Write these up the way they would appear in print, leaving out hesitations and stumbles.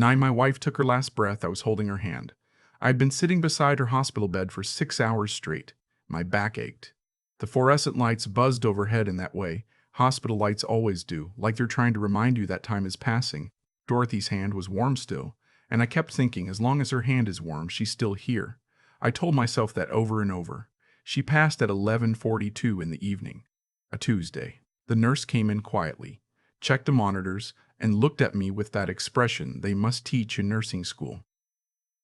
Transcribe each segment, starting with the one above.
My wife took her last breath. I was holding her hand. I had been sitting beside her hospital bed for 6 hours straight. My back ached. The fluorescent lights buzzed overhead in that way. Hospital lights always do, like they're trying to remind you that time is passing. Dorothy's hand was warm still, and I kept thinking, as long as her hand is warm, she's still here. I told myself that over and over. She passed at 11:42 in the evening, a Tuesday. The nurse came in quietly, checked the monitors, and looked at me with that expression they must teach in nursing school.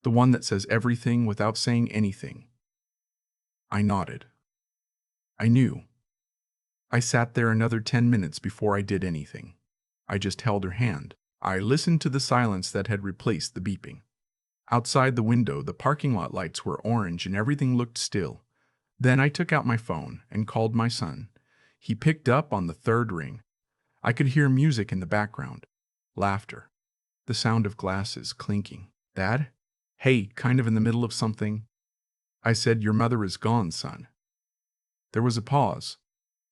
The one that says everything without saying anything. I nodded. I knew. I sat there another 10 minutes before I did anything. I just held her hand. I listened to the silence that had replaced the beeping. Outside the window, the parking lot lights were orange and everything looked still. Then I took out my phone and called my son. He picked up on the third ring. I could hear music in the background. Laughter. The sound of glasses clinking. Dad? Hey, kind of in the middle of something. I said, your mother is gone, son. There was a pause.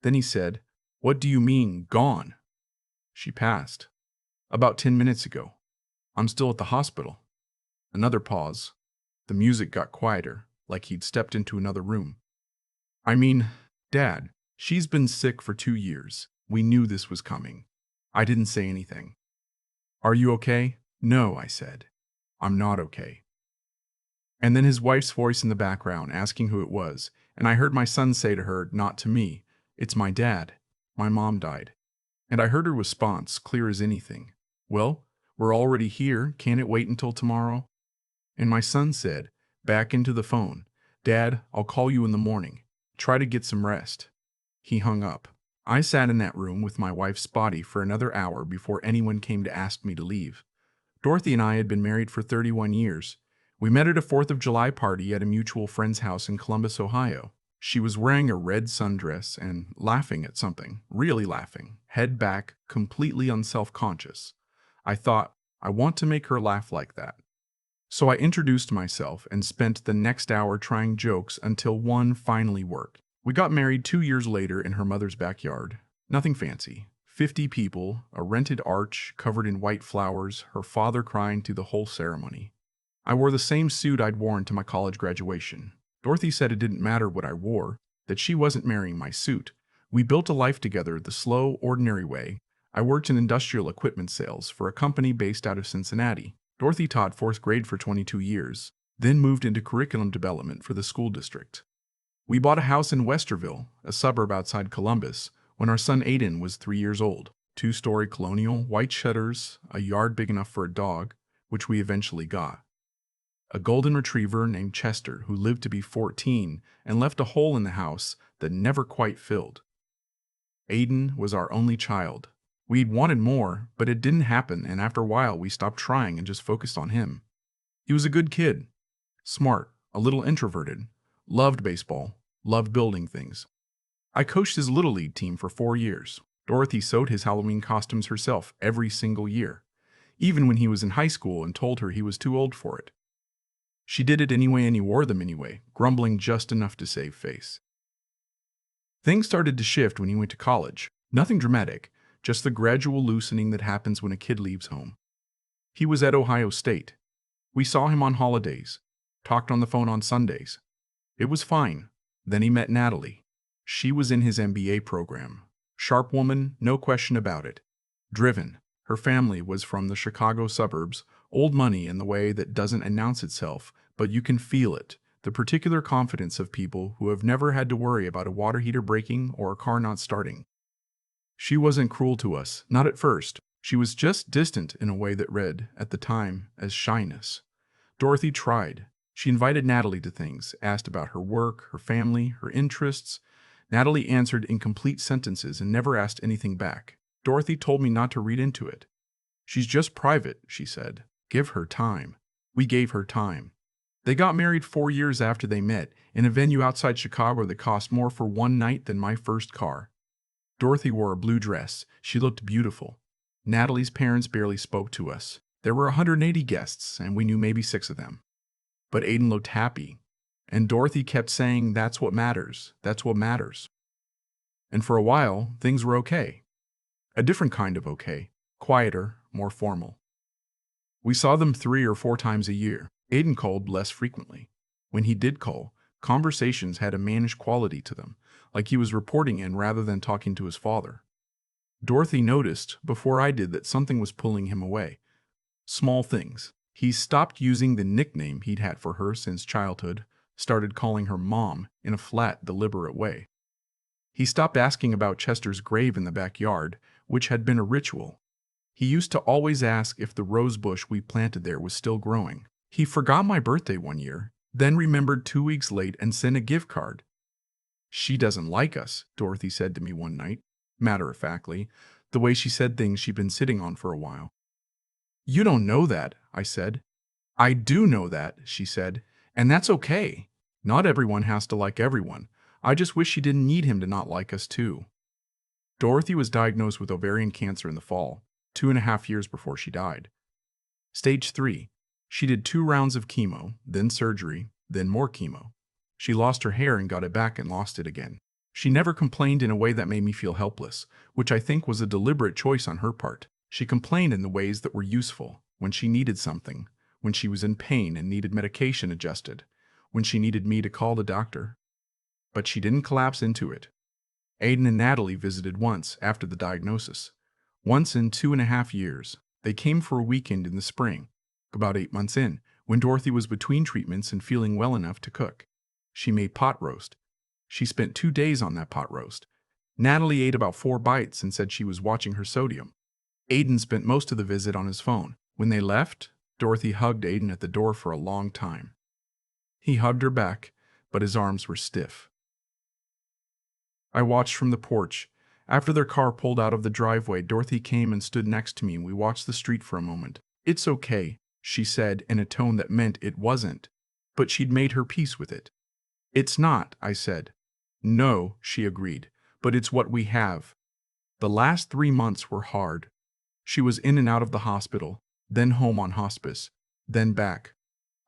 Then he said, what do you mean, gone? She passed. About 10 minutes ago. I'm still at the hospital. Another pause. The music got quieter, like he'd stepped into another room. I mean, Dad, she's been sick for 2 years. We knew this was coming. I didn't say anything. Are you okay? No, I said. I'm not okay. And then his wife's voice in the background asking who it was, and I heard my son say to her, not to me, it's my dad. My mom died. And I heard her response, clear as anything. Well, we're already here. Can't it wait until tomorrow? And my son said, back into the phone, Dad, I'll call you in the morning. Try to get some rest. He hung up. I sat in that room with my wife's body for another hour before anyone came to ask me to leave. Dorothy and I had been married for 31 years. We met at a 4th of July party at a mutual friend's house in Columbus, Ohio. She was wearing a red sundress and laughing at something, really laughing, head back, completely unself-conscious. I thought, I want to make her laugh like that. So I introduced myself and spent the next hour trying jokes until one finally worked. We got married 2 years later in her mother's backyard. Nothing fancy. 50 people, a rented arch covered in white flowers, her father crying through the whole ceremony. I wore the same suit I'd worn to my college graduation. Dorothy said it didn't matter what I wore, that she wasn't marrying my suit. We built a life together the slow, ordinary way. I worked in industrial equipment sales for a company based out of Cincinnati. Dorothy taught 4th grade for 22 years, then moved into curriculum development for the school district. We bought a house in Westerville, a suburb outside Columbus, when our son Aiden was 3 years old. 2-story colonial, white shutters, a yard big enough for a dog, which we eventually got. A golden retriever named Chester who lived to be 14 and left a hole in the house that never quite filled. Aiden was our only child. We'd wanted more, but it didn't happen, and after a while we stopped trying and just focused on him. He was a good kid. Smart, a little introverted, loved baseball, loved building things. I coached his Little League team for 4 years. Dorothy sewed his Halloween costumes herself every single year, even when he was in high school and told her he was too old for it. She did it anyway and he wore them anyway, grumbling just enough to save face. Things started to shift when he went to college. Nothing dramatic, just the gradual loosening that happens when a kid leaves home. He was at Ohio State. We saw him on holidays, talked on the phone on Sundays. It was fine. Then he met Natalie. She was in his MBA program. Sharp woman, no question about it. Driven. Her family was from the Chicago suburbs, old money in the way that doesn't announce itself, but you can feel it, the particular confidence of people who have never had to worry about a water heater breaking or a car not starting. She wasn't cruel to us, not at first. She was just distant in a way that read, at the time, as shyness. Dorothy tried. She invited Natalie to things, asked about her work, her family, her interests. Natalie answered incomplete sentences and never asked anything back. Dorothy told me not to read into it. She's just private, she said. Give her time. We gave her time. They got married 4 years after they met, in a venue outside Chicago that cost more for one night than my first car. Dorothy wore a blue dress. She looked beautiful. Natalie's parents barely spoke to us. There were 180 guests, and we knew maybe 6 of them. But Aiden looked happy, and Dorothy kept saying, that's what matters, that's what matters. And for a while, things were okay. A different kind of okay, quieter, more formal. We saw them 3 or 4 times a year. Aiden called less frequently. When he did call, conversations had a mannish quality to them, like he was reporting in rather than talking to his father. Dorothy noticed, before I did, that something was pulling him away. Small things. He stopped using the nickname he'd had for her since childhood, started calling her Mom in a flat, deliberate way. He stopped asking about Chester's grave in the backyard, which had been a ritual. He used to always ask if the rose bush we planted there was still growing. He forgot my birthday one year, then remembered 2 weeks late and sent a gift card. "She doesn't like us," Dorothy said to me one night, matter-of-factly, the way she said things she'd been sitting on for a while. "You don't know that," I said. "I do know that," she said, "and that's okay. Not everyone has to like everyone. I just wish she didn't need him to not like us too." Dorothy was diagnosed with ovarian cancer in the fall, 2.5 years before she died. Stage 3. She did 2 rounds of chemo, then surgery, then more chemo. She lost her hair and got it back and lost it again. She never complained in a way that made me feel helpless, which I think was a deliberate choice on her part. She complained in the ways that were useful, when she needed something, when she was in pain and needed medication adjusted, when she needed me to call the doctor. But she didn't collapse into it. Aiden and Natalie visited once after the diagnosis. Once in 2.5 years. They came for a weekend in the spring, about 8 months in, when Dorothy was between treatments and feeling well enough to cook. She made pot roast. She spent 2 days on that pot roast. Natalie ate about 4 bites and said she was watching her sodium. Aiden spent most of the visit on his phone. When they left, Dorothy hugged Aiden at the door for a long time. He hugged her back, but his arms were stiff. I watched from the porch. After their car pulled out of the driveway, Dorothy came and stood next to me and we watched the street for a moment. "It's okay," she said in a tone that meant it wasn't, but she'd made her peace with it. "It's not," I said. "No," she agreed, "but it's what we have." The last 3 months were hard. She was in and out of the hospital, then home on hospice, then back.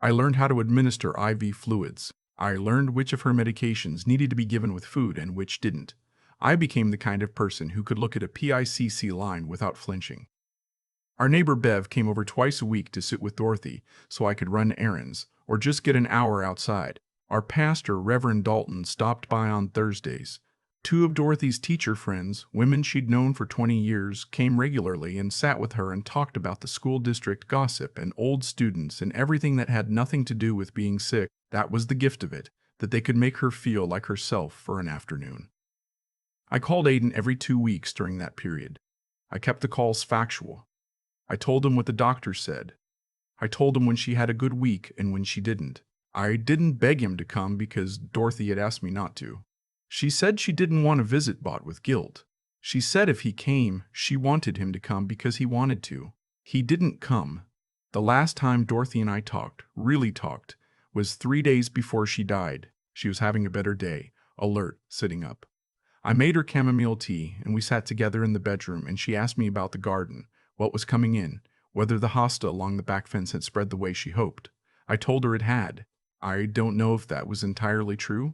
I learned how to administer IV fluids. I learned which of her medications needed to be given with food and which didn't. I became the kind of person who could look at a PICC line without flinching. Our neighbor Bev came over twice a week to sit with Dorothy so I could run errands or just get an hour outside. Our pastor, Reverend Dalton, stopped by on Thursdays. 2 of Dorothy's teacher friends, women she'd known for 20 years, came regularly and sat with her and talked about the school district gossip and old students and everything that had nothing to do with being sick. That was the gift of it, that they could make her feel like herself for an afternoon. I called Aiden every 2 weeks during that period. I kept the calls factual. I told him what the doctor said. I told him when she had a good week and when she didn't. I didn't beg him to come because Dorothy had asked me not to. She said she didn't want a visit bought with guilt. She said if he came, she wanted him to come because he wanted to. He didn't come. The last time Dorothy and I talked, really talked, was 3 days before she died. She was having a better day, alert, sitting up. I made her chamomile tea, and we sat together in the bedroom, and she asked me about the garden, what was coming in, whether the hosta along the back fence had spread the way she hoped. I told her it had. I don't know if that was entirely true,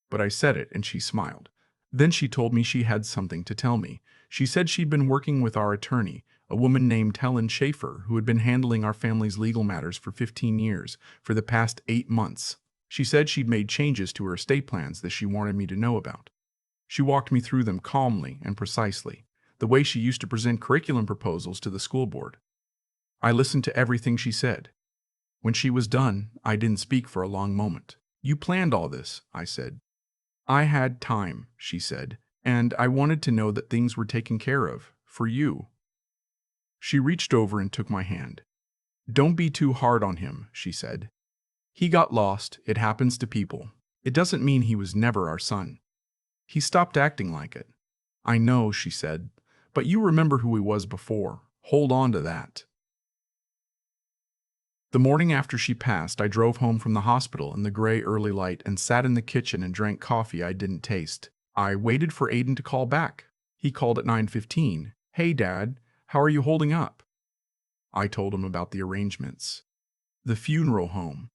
but I said it, and she smiled. Then she told me she had something to tell me. She said she'd been working with our attorney, a woman named Helen Schaefer, who had been handling our family's legal matters for 15 years, for the past 8 months. She said she'd made changes to her estate plans that she wanted me to know about. She walked me through them calmly and precisely, the way she used to present curriculum proposals to the school board. I listened to everything she said. When she was done, I didn't speak for a long moment. "You planned all this," I said. "I had time," she said, "and I wanted to know that things were taken care of, for you." She reached over and took my hand. "Don't be too hard on him," she said. "He got lost. It happens to people. It doesn't mean he was never our son. He stopped acting like it." "I know," she said, "but you remember who he was before. Hold on to that." The morning after she passed, I drove home from the hospital in the gray early light and sat in the kitchen and drank coffee I didn't taste. I waited for Aiden to call back. He called at 9:15. "Hey, Dad, how are you holding up?" I told him about the arrangements. The funeral home.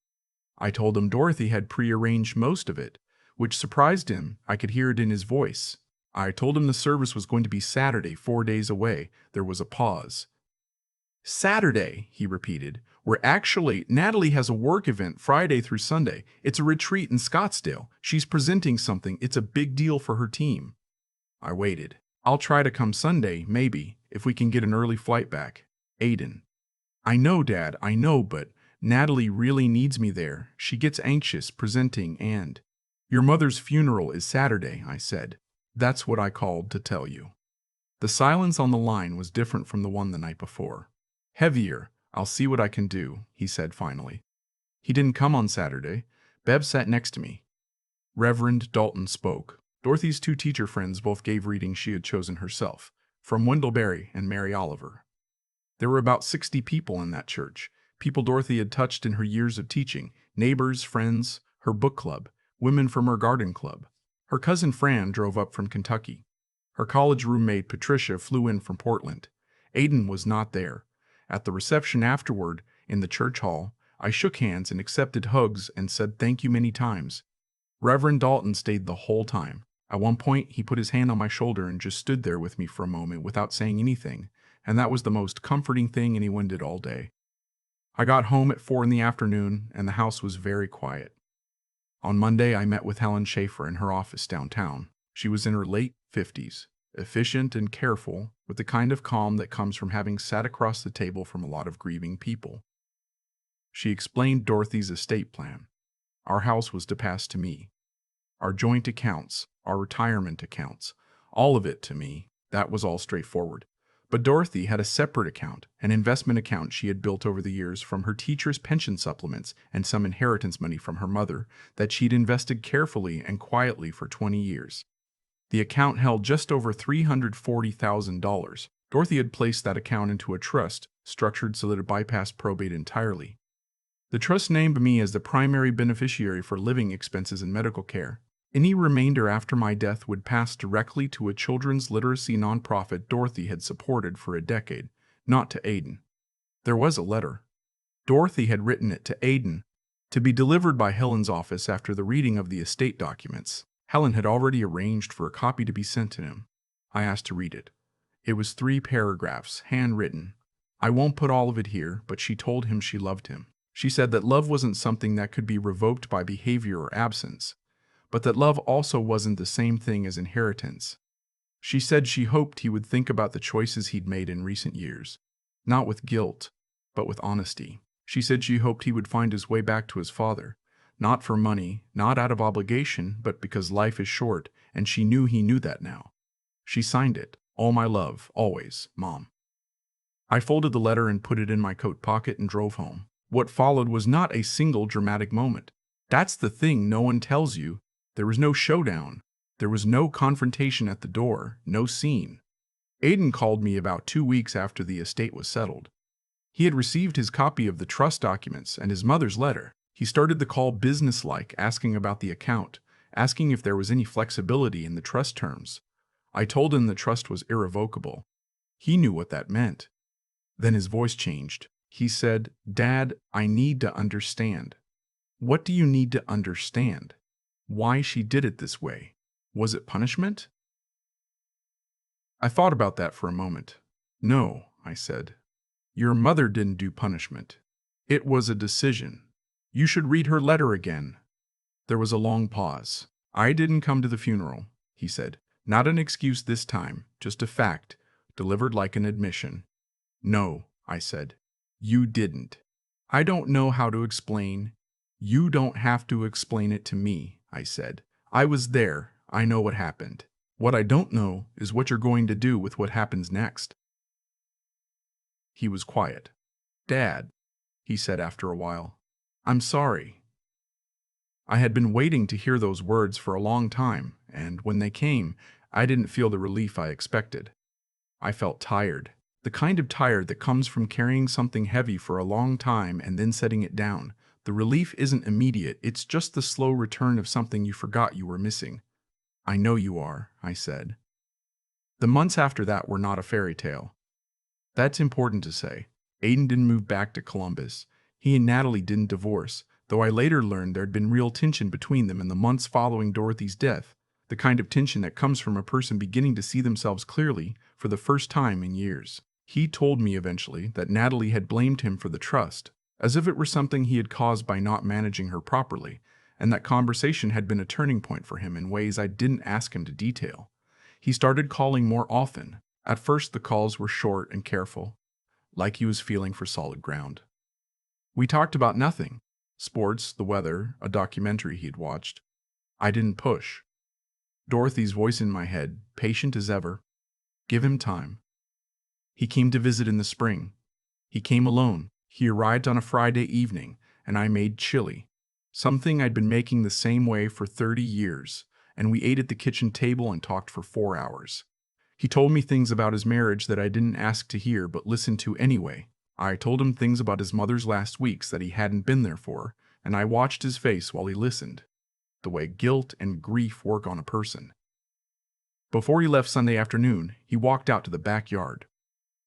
I told him Dorothy had prearranged most of it, which surprised him. I could hear it in his voice. I told him the service was going to be Saturday, 4 days away. There was a pause. Saturday, he repeated. Natalie has a work event Friday through Sunday. It's a retreat in Scottsdale. She's presenting something. It's a big deal for her team. I waited. I'll try to come Sunday, maybe, if we can get an early flight back. Aiden. I know, Dad, I know, but Natalie really needs me there. She gets anxious presenting and... Your mother's funeral is Saturday, I said. That's what I called to tell you. The silence on the line was different from the one the night before. Heavier. I'll see what I can do, he said finally. He didn't come on Saturday. Bev sat next to me. Reverend Dalton spoke. Dorothy's two teacher friends both gave readings she had chosen herself, from Wendell Berry and Mary Oliver. There were about 60 people in that church, people Dorothy had touched in her years of teaching, neighbors, friends, her book club, women from her garden club. Her cousin Fran drove up from Kentucky. Her college roommate Patricia flew in from Portland. Aiden was not there. At the reception afterward, in the church hall, I shook hands and accepted hugs and said thank you many times. Reverend Dalton stayed the whole time. At one point, he put his hand on my shoulder and just stood there with me for a moment without saying anything, and that was the most comforting thing anyone did all day. I got home at 4 in the afternoon, and the house was very quiet. On Monday, I met with Helen Schaefer in her office downtown. She was in her late 50s, efficient and careful, with the kind of calm that comes from having sat across the table from a lot of grieving people. She explained Dorothy's estate plan. Our house was to pass to me. Our joint accounts, our retirement accounts, all of it to me. That was all straightforward. But Dorothy had a separate account, an investment account she had built over the years from her teacher's pension supplements and some inheritance money from her mother that she'd invested carefully and quietly for 20 years. The account held just over $340,000. Dorothy had placed that account into a trust, structured so that it bypassed probate entirely. The trust named me as the primary beneficiary for living expenses and medical care. Any remainder after my death would pass directly to a children's literacy nonprofit Dorothy had supported for a decade, not to Aiden. There was a letter. Dorothy had written it to Aiden, to be delivered by Helen's office after the reading of the estate documents. Helen had already arranged for a copy to be sent to him. I asked to read it. It was 3 paragraphs, handwritten. I won't put all of it here, but she told him she loved him. She said that love wasn't something that could be revoked by behavior or absence, but that love also wasn't the same thing as inheritance. She said she hoped he would think about the choices he'd made in recent years, not with guilt, but with honesty. She said she hoped he would find his way back to his father, not for money, not out of obligation, but because life is short, and she knew he knew that now. She signed it, all my love, always, Mom. I folded the letter and put it in my coat pocket and drove home. What followed was not a single dramatic moment. That's the thing no one tells you. There was no showdown. There was no confrontation at the door, no scene. Aiden called me about 2 weeks after the estate was settled. He had received his copy of the trust documents and his mother's letter. He started the call businesslike, asking about the account, asking if there was any flexibility in the trust terms. I told him the trust was irrevocable. He knew what that meant. Then his voice changed. He said, "Dad, I need to understand." "What do you need to understand?" "Why she did it this way. Was it punishment?" I thought about that for a moment. "No," I said. "Your mother didn't do punishment. It was a decision. You should read her letter again." There was a long pause. "I didn't come to the funeral," he said. "Not an excuse this time, just a fact, delivered like an admission." "No," I said. "You didn't." "I don't know how to explain." "You don't have to explain it to me," I said. "I was there. I know what happened. What I don't know is what you're going to do with what happens next." He was quiet. "Dad," he said after a while, "I'm sorry." I had been waiting to hear those words for a long time, and when they came, I didn't feel the relief I expected. I felt tired. The kind of tired that comes from carrying something heavy for a long time and then setting it down. The relief isn't immediate, it's just the slow return of something you forgot you were missing. "I know you are," I said. The months after that were not a fairy tale. That's important to say. Aiden didn't move back to Columbus. He and Natalie didn't divorce, though I later learned there'd been real tension between them in the months following Dorothy's death, the kind of tension that comes from a person beginning to see themselves clearly for the first time in years. He told me eventually that Natalie had blamed him for the trust, as if it were something he had caused by not managing her properly, and that conversation had been a turning point for him in ways I didn't ask him to detail. He started calling more often. At first, the calls were short and careful, like he was feeling for solid ground. We talked about nothing: sports, the weather, a documentary he'd watched. I didn't push. Dorothy's voice in my head, patient as ever. Give him time. He came to visit in the spring. He came alone. He arrived on a Friday evening, and I made chili, something I'd been making the same way for 30 years, and we ate at the kitchen table and talked for 4 hours. He told me things about his marriage that I didn't ask to hear but listened to anyway. I told him things about his mother's last weeks that he hadn't been there for, and I watched his face while he listened, the way guilt and grief work on a person. Before he left Sunday afternoon, he walked out to the backyard.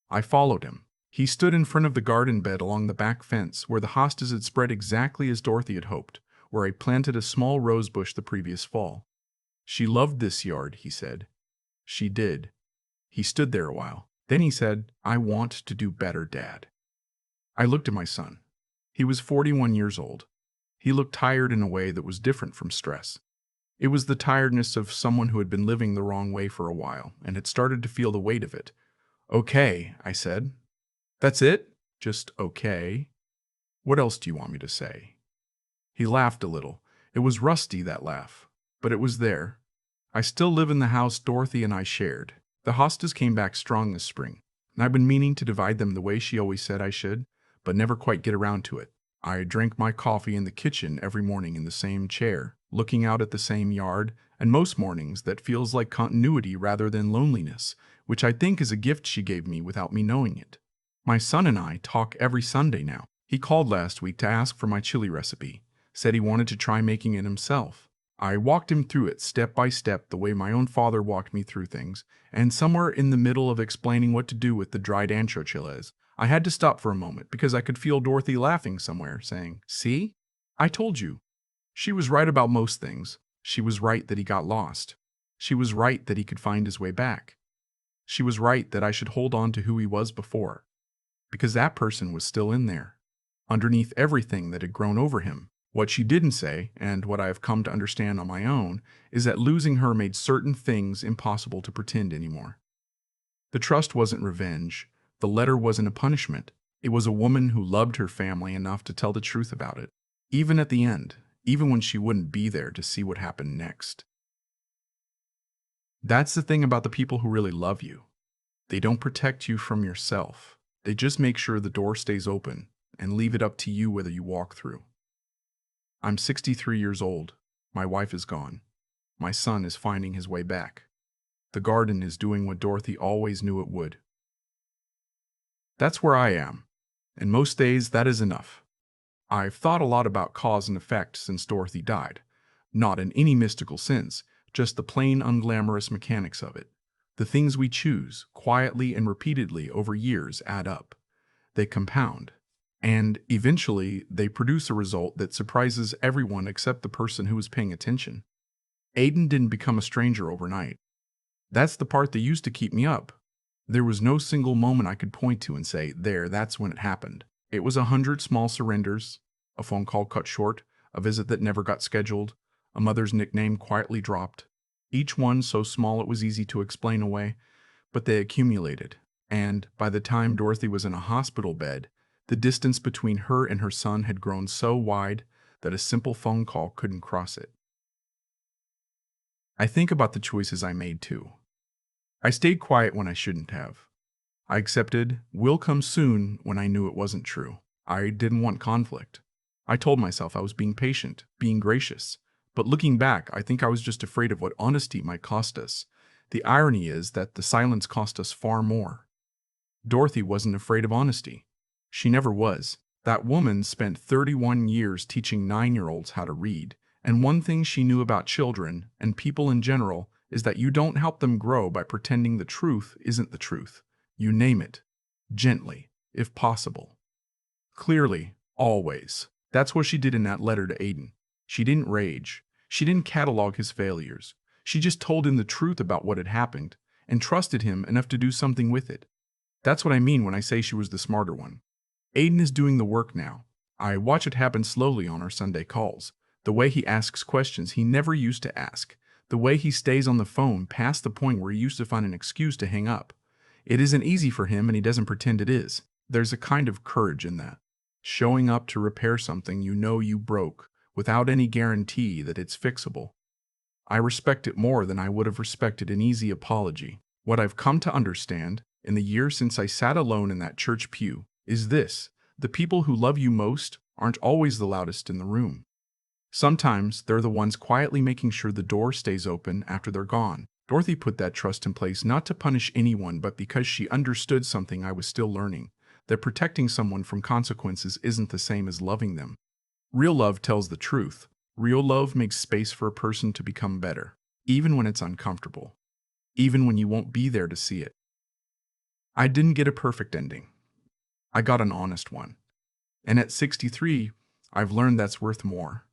I followed him. He stood in front of the garden bed along the back fence where the hostas had spread exactly as Dorothy had hoped, where I planted a small rose bush the previous fall. She loved this yard, he said. She did. He stood there a while. Then he said, I want to do better, Dad. I looked at my son. He was 41 years old. He looked tired in a way that was different from stress. It was the tiredness of someone who had been living the wrong way for a while and had started to feel the weight of it. Okay, I said. That's it? Just okay? What else do you want me to say? He laughed a little. It was rusty, that laugh, but it was there. I still live in the house Dorothy and I shared. The hostas came back strong this spring, and I've been meaning to divide them the way she always said I should, but never quite get around to it. I drank my coffee in the kitchen every morning in the same chair, looking out at the same yard, and most mornings that feels like continuity rather than loneliness, which I think is a gift she gave me without me knowing it. My son and I talk every Sunday now. He called last week to ask for my chili recipe, said he wanted to try making it himself. I walked him through it step by step the way my own father walked me through things, and somewhere in the middle of explaining what to do with the dried ancho chiles, I had to stop for a moment because I could feel Dorothy laughing somewhere, saying, See? I told you. She was right about most things. She was right that he got lost. She was right that he could find his way back. She was right that I should hold on to who he was before, because that person was still in there, underneath everything that had grown over him. What she didn't say, and what I have come to understand on my own, is that losing her made certain things impossible to pretend anymore. The trust wasn't revenge. The letter wasn't a punishment. It was a woman who loved her family enough to tell the truth about it, even at the end, even when she wouldn't be there to see what happened next. That's the thing about the people who really love you. They don't protect you from yourself. They just make sure the door stays open and leave it up to you whether you walk through. I'm 63 years old. My wife is gone. My son is finding his way back. The garden is doing what Dorothy always knew it would. That's where I am, and most days that is enough. I've thought a lot about cause and effect since Dorothy died, not in any mystical sense, just the plain unglamorous mechanics of it. The things we choose, quietly and repeatedly over years, add up. They compound, and eventually they produce a result that surprises everyone except the person who was paying attention. Aiden didn't become a stranger overnight. That's the part that used to keep me up. There was no single moment I could point to and say, there, that's when it happened. It was 100 small surrenders, a phone call cut short, a visit that never got scheduled, a mother's nickname quietly dropped. Each one so small it was easy to explain away, but they accumulated. And by the time Dorothy was in a hospital bed, the distance between her and her son had grown so wide that a simple phone call couldn't cross it. I think about the choices I made too. I stayed quiet when I shouldn't have. I accepted "will come soon" when I knew it wasn't true. I didn't want conflict. I told myself I was being patient, being gracious. But looking back, I think I was just afraid of what honesty might cost us. The irony is that the silence cost us far more. Dorothy wasn't afraid of honesty. She never was. That woman spent 31 years teaching 9-year-olds how to read, and one thing she knew about children, and people in general, is that you don't help them grow by pretending the truth isn't the truth. You name it, gently, if possible. Clearly, always. That's what she did in that letter to Aiden. She didn't rage. She didn't catalog his failures. She just told him the truth about what had happened, and trusted him enough to do something with it. That's what I mean when I say she was the smarter one. Aiden is doing the work now. I watch it happen slowly on our Sunday calls. The way he asks questions he never used to ask. The way he stays on the phone past the point where he used to find an excuse to hang up. It isn't easy for him and he doesn't pretend it is. There's a kind of courage in that. Showing up to repair something you know you broke without any guarantee that it's fixable. I respect it more than I would have respected an easy apology. What I've come to understand, in the years since I sat alone in that church pew, is this: the people who love you most aren't always the loudest in the room. Sometimes they're the ones quietly making sure the door stays open after they're gone. Dorothy put that trust in place not to punish anyone, but because she understood something I was still learning, that protecting someone from consequences isn't the same as loving them. Real love tells the truth. Real love makes space for a person to become better, even when it's uncomfortable, even when you won't be there to see it. I didn't get a perfect ending. I got an honest one. And at 63, I've learned that's worth more.